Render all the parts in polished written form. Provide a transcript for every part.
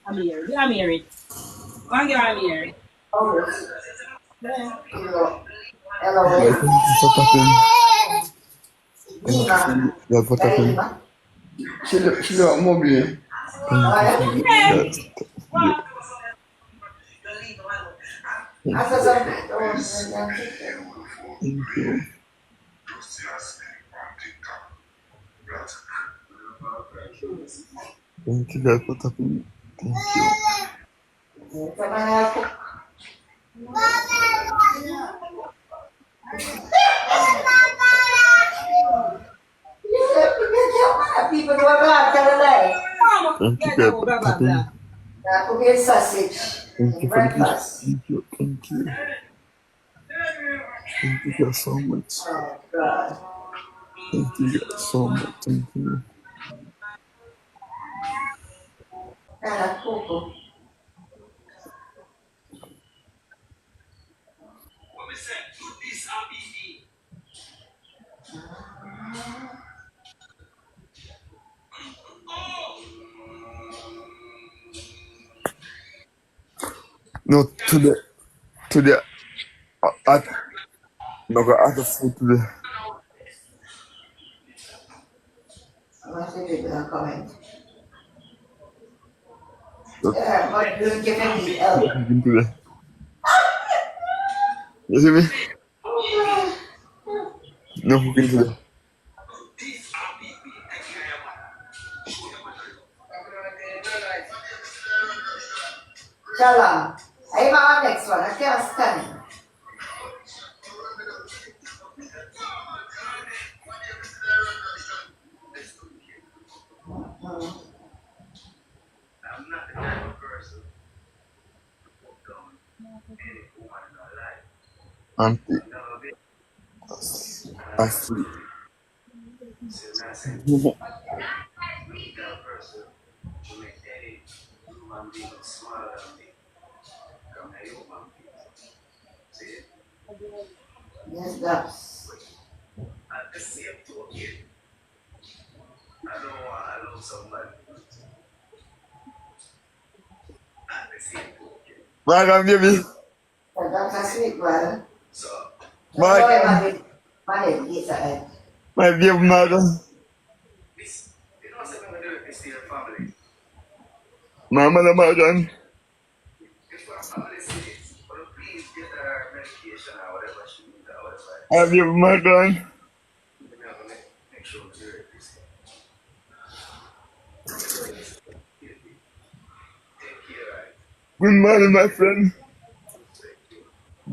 Amir. Give Amir it. Go and give Amir. Oh, Yeah. hello. Yeah, Hello. thank you for tapping. Thank you Lima. for yeah, for Dari tapping. Lima. She look mobile. Thank you Oh, for ya? yeah, yeah, thank Asa you. sampai itu. Yang itu. Thank you. Thank you guys for tapping. Thank you. Sama aku. People do a blah, tell them. Come on, Thank you get guys go, for blah, blah, tapping. blah. That could be a sausage. Thank you for the gift. Breakfast. Thank you. Thank you. Thank you guys so much. Oh, God. Thank you guys so much. Thank you. Coco. No, today, at no, I had the food today. I'm going to do a comment. Not Yeah, but you give me help. cooking today. You see me? No cooking today. Shalom. Hey, my next one. I can't stand it. Auntie, I sleep. Yes, that's. Madam, baby. That's a sweet brother. I know him Madam. at the money. He's a head. My baby, madam. My mother, madam. My baby, madam. Good morning, my friend.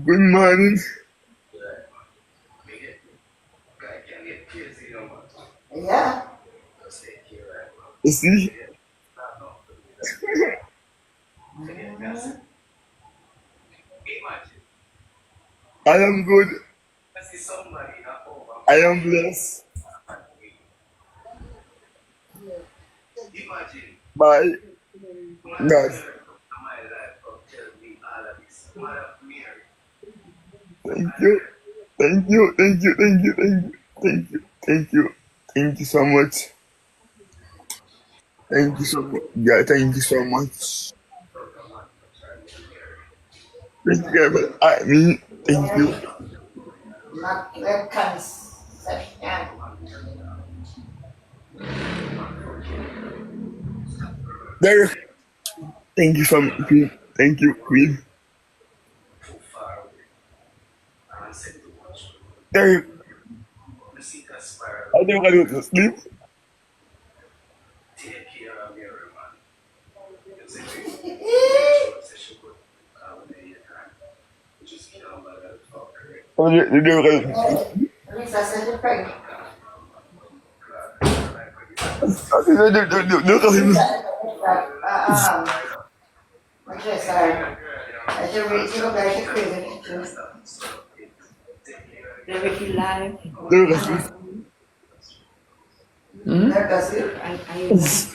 Good morning. Yeah. You see, I am good. I am blessed. By God. Thank you. Thank you. Thank you. Thank you. Thank you. Thank you. Thank you. Thank you so much. Thank you so much. Yeah, thank you so much. Thank you guys for me. Thank you. Not that conception. Derrick, thank you so much, Queen. Thank you, Queen. Derrick, I think I go to sleep. I think I go to sleep. At least I said you're pregnant. I think I do go to sleep. What's this? Sorry. I should read you back to crazy. Derrick, you live. Do go to sleep. There goes you. I live.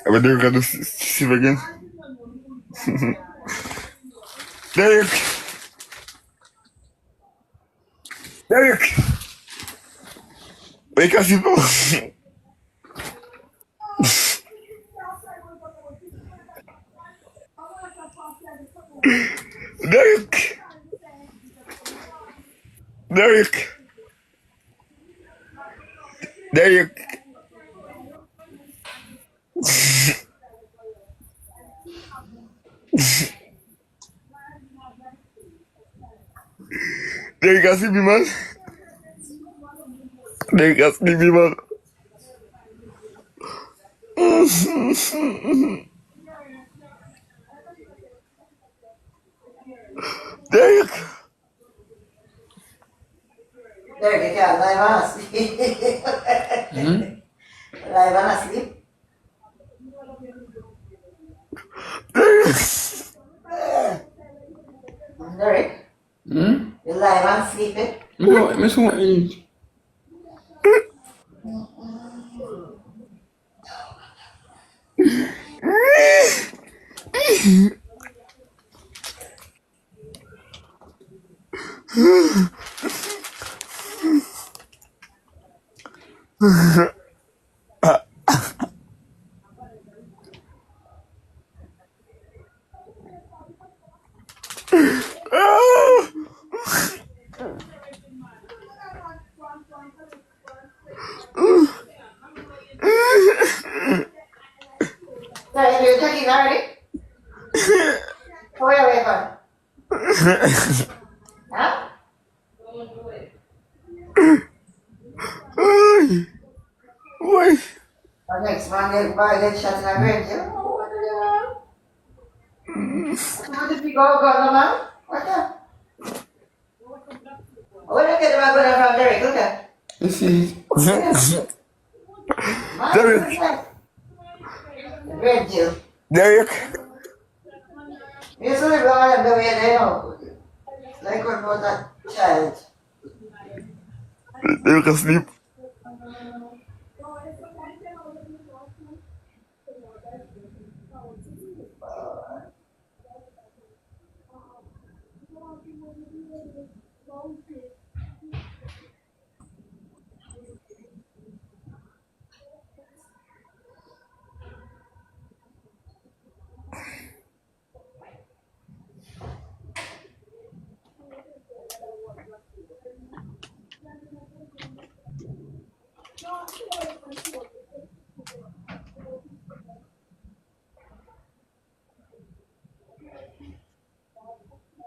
But Derrick got to see again. Derrick! Derrick! Wake up, people! Derrick! Derrick! Derrick! Derrick, I see me, man. Derrick, I see me, man. Derrick! Derrick, you can't lie down and sleep. Lie down and sleep. Derrick! Derrick, you lie down and sleep, eh? Me so So you're checking already? Where are we going? Huh? Wait. The next man get shot in a grave. You know what do they want? How did we go, man? What the? Where did you get the man going from, Derrick? Look at. This is Derrick! Grave jail. Derrick! You saw the blood and the way they know. Like what about that child? Derrick asleep.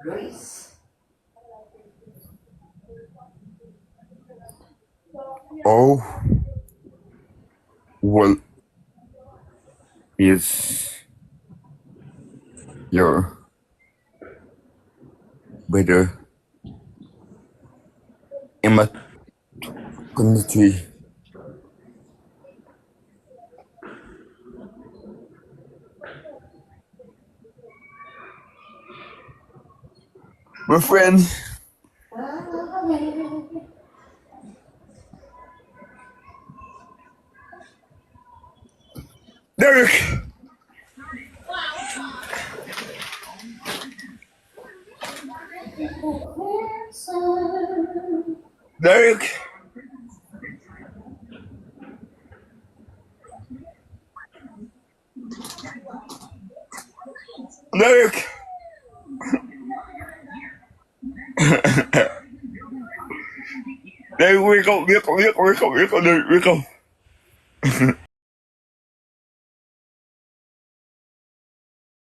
Grace. Oh. Well. Yes. Your brother in my community. My friend. Derrick! Derrick. Derrick. Derrick, wake up, wake up, wake up, wake up, wake up, Derrick, wake up.